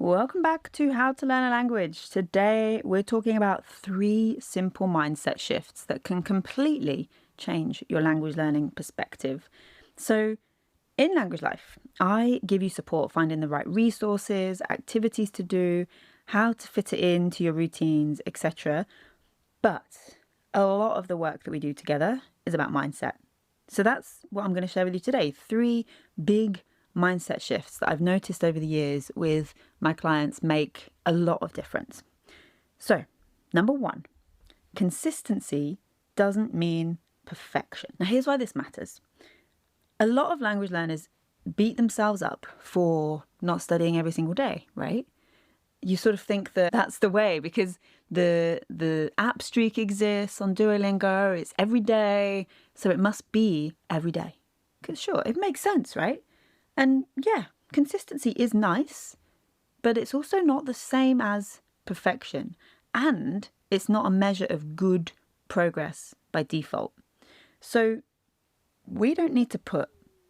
Welcome back to How to Learn a Language. Today we're talking about 3 simple mindset shifts that can completely change your language learning perspective. So in Language Life, I give you support finding the right resources, activities to do, how to fit it into your routines, etc. But a lot of the work that we do together is about mindset. So that's what I'm going to share with you today. 3 big mindset shifts that I've noticed over the years with my clients make a lot of difference. So, number 1, consistency doesn't mean perfection. Now, here's why this matters. A lot of language learners beat themselves up for not studying every single day, right? You sort of think that that's the way because the app streak exists on Duolingo, it's every day, so it must be every day. Because sure, it makes sense, right? And yeah, consistency is nice, but it's also not the same as perfection. And it's not a measure of good progress by default. So we don't need to put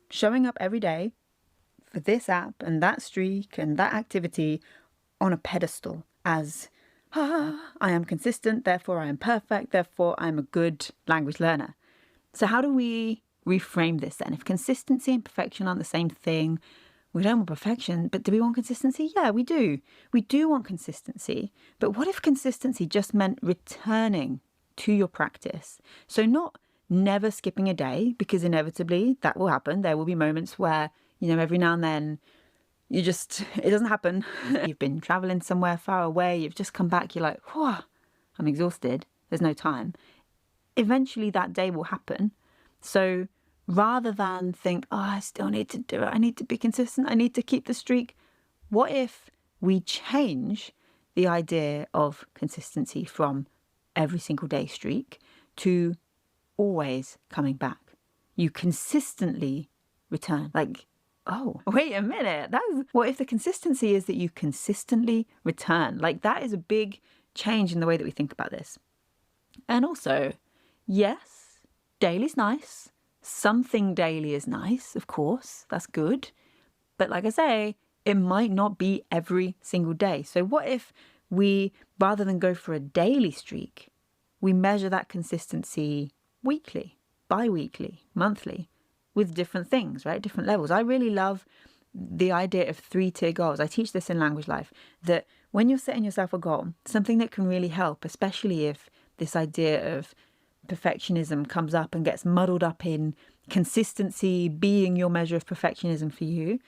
showing up every day for this app and that streak and that activity on a pedestal as, I am consistent, therefore I am perfect, therefore I'm a good language learner. So how do we reframe this then? If consistency and perfection aren't the same thing, we don't want perfection, but do we want consistency? Yeah, we do. We do want consistency. But what if consistency just meant returning to your practice? So not never skipping a day, because inevitably that will happen. There will be moments where, every now and then it doesn't happen. You've been traveling somewhere far away, you've just come back, you're like, whoa, I'm exhausted. There's no time. Eventually that day will happen. So rather than think, I still need to do it, I need to be consistent, I need to keep the streak, what if we change the idea of consistency from every single day streak to always coming back? You consistently return. Oh, wait a minute. What if the consistency is that you consistently return? That is a big change in the way that we think about this. And also, yes, daily's nice. Something daily is nice, of course. That's good. But like I say, it might not be every single day. So what if we, rather than go for a daily streak, we measure that consistency weekly, bi-weekly, monthly, with different things, right? Different levels. I really love the idea of 3-tier goals. I teach this in Language Life, that when you're setting yourself a goal, something that can really help, especially if this idea of perfectionism comes up and gets muddled up in consistency being your measure of perfectionism for you.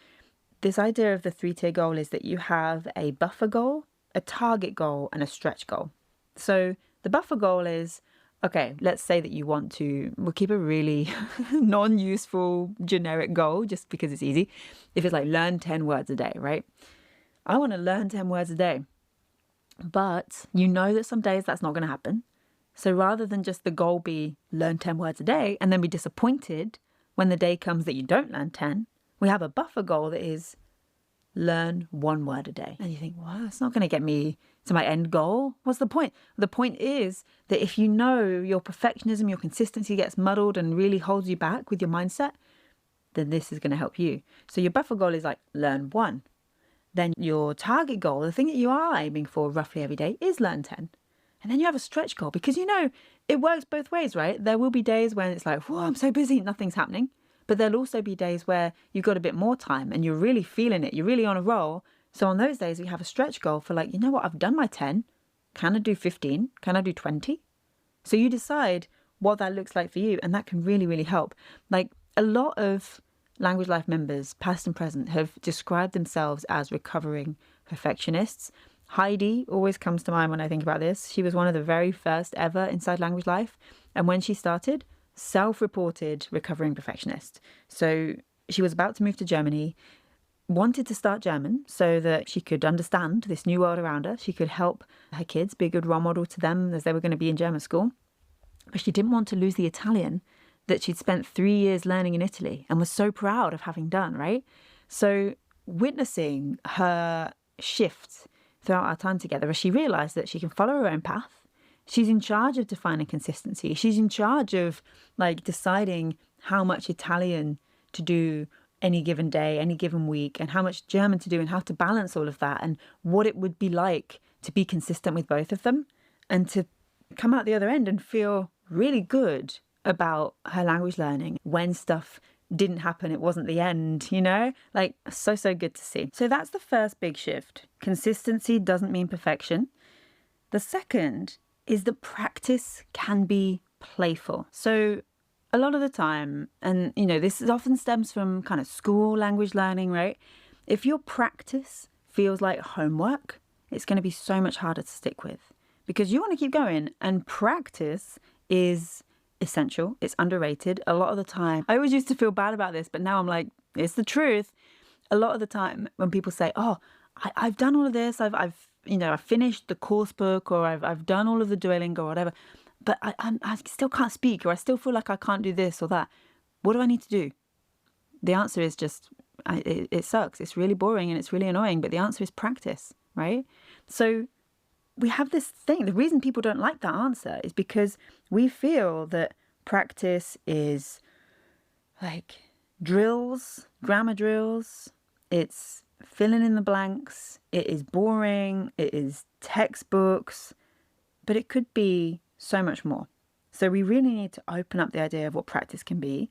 This idea of the 3-tier goal is that you have a buffer goal, a target goal, and a stretch goal. So the buffer goal is, okay, let's say that we'll keep a really non-useful generic goal just because it's easy. If it's learn 10 words a day, right? I want to learn 10 words a day. But you know that some days that's not going to happen. So rather than just the goal be learn 10 words a day and then be disappointed when the day comes that you don't learn 10, we have a buffer goal that is learn 1 word a day. And you think, well, it's not going to get me to my end goal. What's the point? The point is that if you know your perfectionism, your consistency gets muddled and really holds you back with your mindset, then this is going to help you. So your buffer goal is learn 1. Then your target goal, the thing that you are aiming for roughly every day, is learn 10. And then you have a stretch goal because, it works both ways, right? There will be days when it's whoa, I'm so busy, nothing's happening. But there'll also be days where you've got a bit more time and you're really feeling it. You're really on a roll. So on those days, we have a stretch goal for you know what, I've done my 10. Can I do 15? Can I do 20? So you decide what that looks like for you. And that can really, really help. A lot of Language Life members, past and present, have described themselves as recovering perfectionists. Heidi always comes to mind when I think about this. She was one of the very first ever inside Language Life. And when she started, self-reported recovering perfectionist. So she was about to move to Germany, wanted to start German so that she could understand this new world around her. She could help her kids, be a good role model to them as they were going to be in German school. But she didn't want to lose the Italian that she'd spent 3 years learning in Italy and was so proud of having done, right? So witnessing her shift throughout our time together, as she realised that she can follow her own path. She's in charge of defining consistency. She's in charge of deciding how much Italian to do any given day, any given week, and how much German to do and how to balance all of that and what it would be like to be consistent with both of them and to come out the other end and feel really good about her language learning. When stuff didn't happen, it wasn't the end, Like, so good to see. So that's the first big shift. Consistency doesn't mean perfection. The second is that practice can be playful. So a lot of the time, and this often stems from kind of school language learning, right? If your practice feels like homework, it's going to be so much harder to stick with because you want to keep going, and practice is essential. It's underrated a lot of the time. I always used to feel bad about this, but now I'm like, it's the truth. A lot of the time when people say, oh, I've done all of this, I've finished the course book, or I've done all of the Duolingo or whatever, but I still can't speak, or I still feel like I can't do this or that. What do I need to do? The answer is just, it sucks. It's really boring and it's really annoying, but the answer is practice, right? So we have this thing. The reason people don't like that answer is because we feel that practice is like drills, grammar drills. It's filling in the blanks. It is boring. It is textbooks. But it could be so much more. So we really need to open up the idea of what practice can be.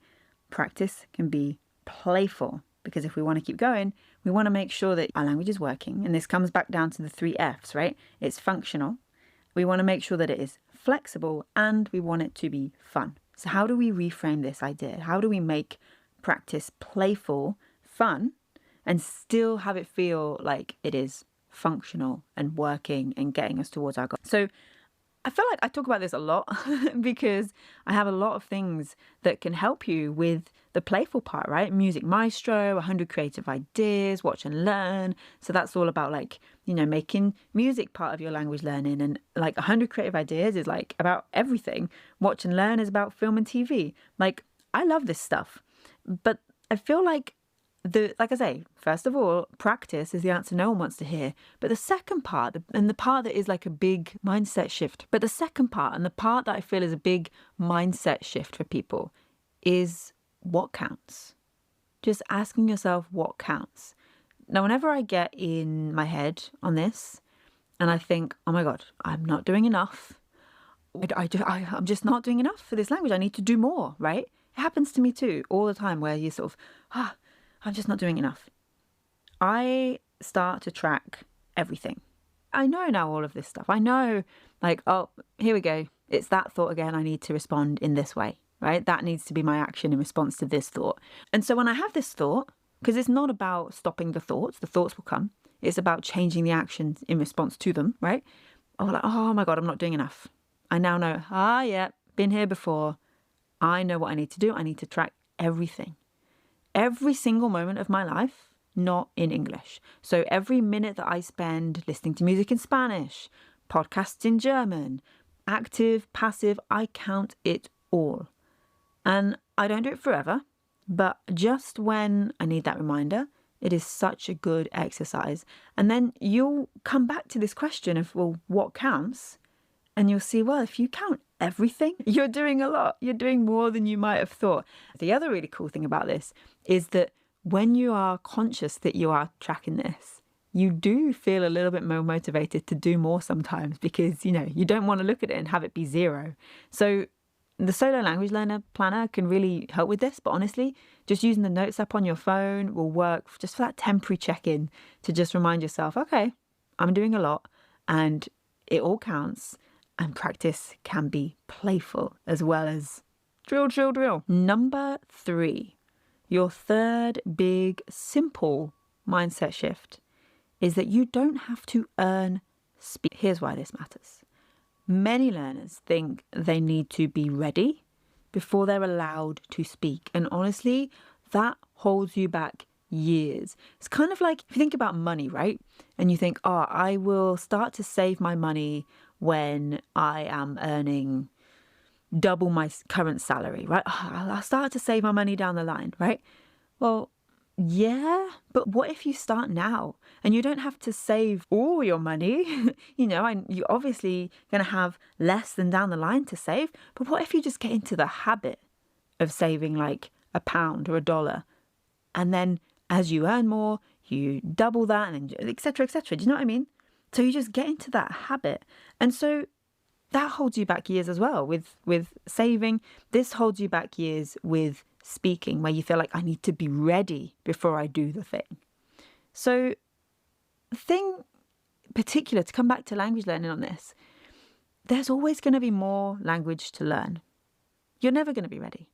Practice can be playful, because if we want to keep going, we want to make sure that our language is working. And this comes back down to the 3 F's, right? It's functional. We want to make sure that it is flexible, and we want it to be fun. So how do we reframe this idea? How do we make practice playful, fun, and still have it feel like it is functional and working and getting us towards our goal? So I feel like I talk about this a lot because I have a lot of things that can help you with the playful part, right? Music Maestro, 100 creative ideas, watch and learn. So that's all about making music part of your language learning. And 100 creative ideas is about everything. Watch and learn is about film and TV. I love this stuff. But I feel like like I say, first of all, practice is the answer no one wants to hear. But the second part, and the part that is like a big mindset shift, but the second part, and the part that I feel is a big mindset shift for people, is what counts. Just asking yourself what counts. Now, whenever I get in my head on this, and I think, oh my God, I'm not doing enough. I'm just not doing enough for this language. I need to do more, right? It happens to me too, all the time, where you sort of, I'm just not doing enough. I start to track everything. I know now all of this stuff. I know, oh, here we go. It's that thought again. I need to respond in this way, right? That needs to be my action in response to this thought. And so when I have this thought, because it's not about stopping the thoughts will come. It's about changing the actions in response to them, right? Oh my God, I'm not doing enough. I now know, yeah, been here before. I know what I need to do. I need to track everything. Every single moment of my life, not in English. So every minute that I spend listening to music in Spanish, podcasts in German, active, passive, I count it all. And I don't do it forever, but just when I need that reminder, it is such a good exercise. And then you'll come back to this question of, well, what counts? And you'll see, well, if you count everything, you're doing a lot. You're doing more than you might have thought. The other really cool thing about this is that when you are conscious that you are tracking this, you do feel a little bit more motivated to do more sometimes because, you don't want to look at it and have it be 0. So the Solo Language Learner Planner can really help with this. But honestly, just using the notes app on your phone will work just for that temporary check-in to just remind yourself, okay, I'm doing a lot and it all counts. And practice can be playful as well as drill. Number 3, your third big, simple mindset shift is that you don't have to earn speed. Here's why this matters. Many learners think they need to be ready before they're allowed to speak. And honestly, that holds you back years. It's kind of like if you think about money, right? And you think, I will start to save my money when I am earning double my current salary, right? I'll start to save my money down the line, right? Well, yeah, but what if you start now and you don't have to save all your money? You're obviously going to have less than down the line to save. But what if you just get into the habit of saving like £1 or $1 And then as you earn more, you double that, and et cetera, et cetera. Do you know what I mean? So you just get into that habit. And so that holds you back years as well with saving. This holds you back years with speaking, where you feel like I need to be ready before I do the thing. So the thing particular, to come back to language learning on this, there's always going to be more language to learn. You're never going to be ready.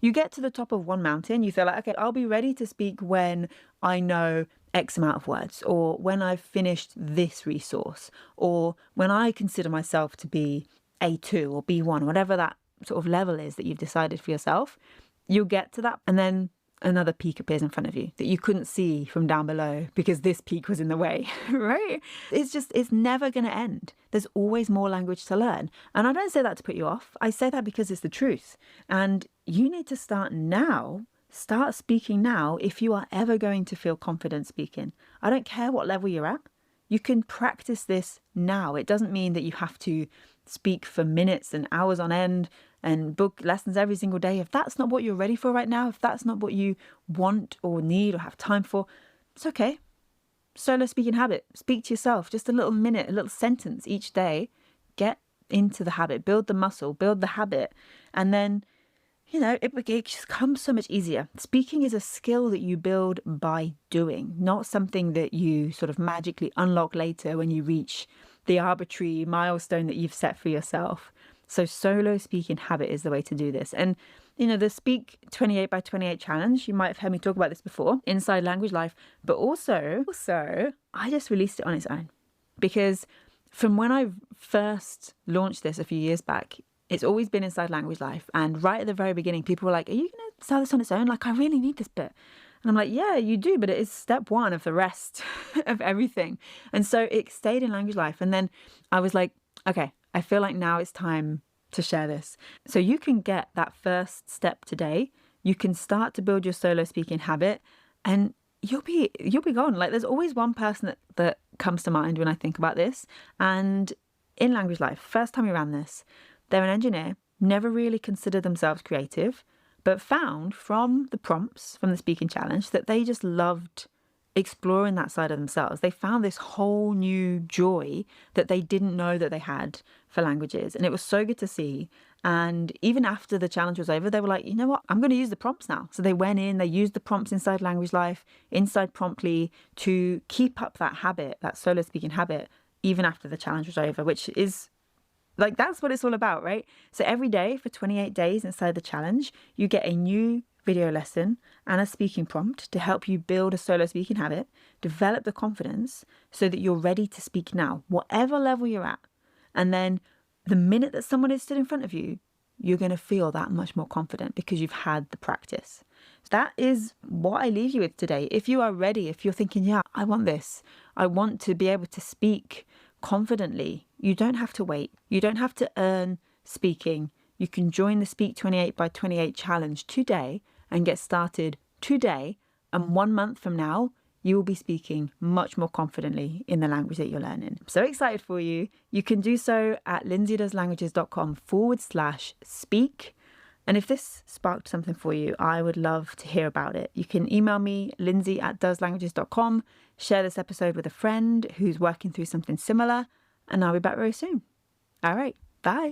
You get to the top of one mountain, you feel like, okay, I'll be ready to speak when I know X amount of words, or when I've finished this resource, or when I consider myself to be A2 or B1, whatever that sort of level is that you've decided for yourself. You'll get to that, and then another peak appears in front of you that you couldn't see from down below because this peak was in the way, right? It's never going to end. There's always more language to learn. And I don't say that to put you off. I say that because it's the truth. And you need to start now. Start speaking now if you are ever going to feel confident speaking. I don't care what level you're at. You can practice this now. It doesn't mean that you have to speak for minutes and hours on end and book lessons every single day. If that's not what you're ready for right now, if that's not what you want or need or have time for, it's okay. Solo speaking habit. Speak to yourself. Just a little minute, a little sentence each day. Get into the habit. Build the muscle. Build the habit. And then, it just comes so much easier. Speaking is a skill that you build by doing, not something that you sort of magically unlock later when you reach the arbitrary milestone that you've set for yourself. So solo speaking habit is the way to do this. And, the Speak 28 by 28 challenge, you might have heard me talk about this before, inside Language Life, but also I just released it on its own. Because from when I first launched this a few years back, it's always been inside Language Life. And right at the very beginning, people were like, are you going to start this on its own? Like, I really need this bit. And I'm like, yeah, you do, but it is step one of the rest of everything. And so it stayed in Language Life. And then I was like, okay, I feel like now it's time to share this. So you can get that first step today. You can start to build your solo speaking habit, and you'll be gone. Like, there's always one person that comes to mind when I think about this. And in Language Life, first time we ran this, they're an engineer, never really considered themselves creative, but found from the prompts, from the speaking challenge, that they just loved exploring that side of themselves. They found this whole new joy that they didn't know that they had for languages. And it was so good to see. And even after the challenge was over, they were like, you know what, I'm going to use the prompts now. So they went in, they used the prompts inside Language Life, inside Promptly, to keep up that habit, that solo speaking habit, even after the challenge was over, which is like, that's what it's all about, right? So every day for 28 days inside the challenge, you get a new video lesson and a speaking prompt to help you build a solo speaking habit, develop the confidence so that you're ready to speak now, whatever level you're at. And then the minute that someone is stood in front of you, you're going to feel that much more confident because you've had the practice. That is what I leave you with today. If you are ready, if you're thinking, yeah, I want this, I want to be able to speak confidently, you don't have to wait. You don't have to earn speaking. You can join the Speak 28 by 28 challenge today and get started today. And 1 month from now, you will be speaking much more confidently in the language that you're learning. I'm so excited for you. You can do so at lindsaydoeslanguages.com/speak. And if this sparked something for you, I would love to hear about it. You can email me, lindsay@doeslanguages.com, share this episode with a friend who's working through something similar, and I'll be back very soon. All right, bye.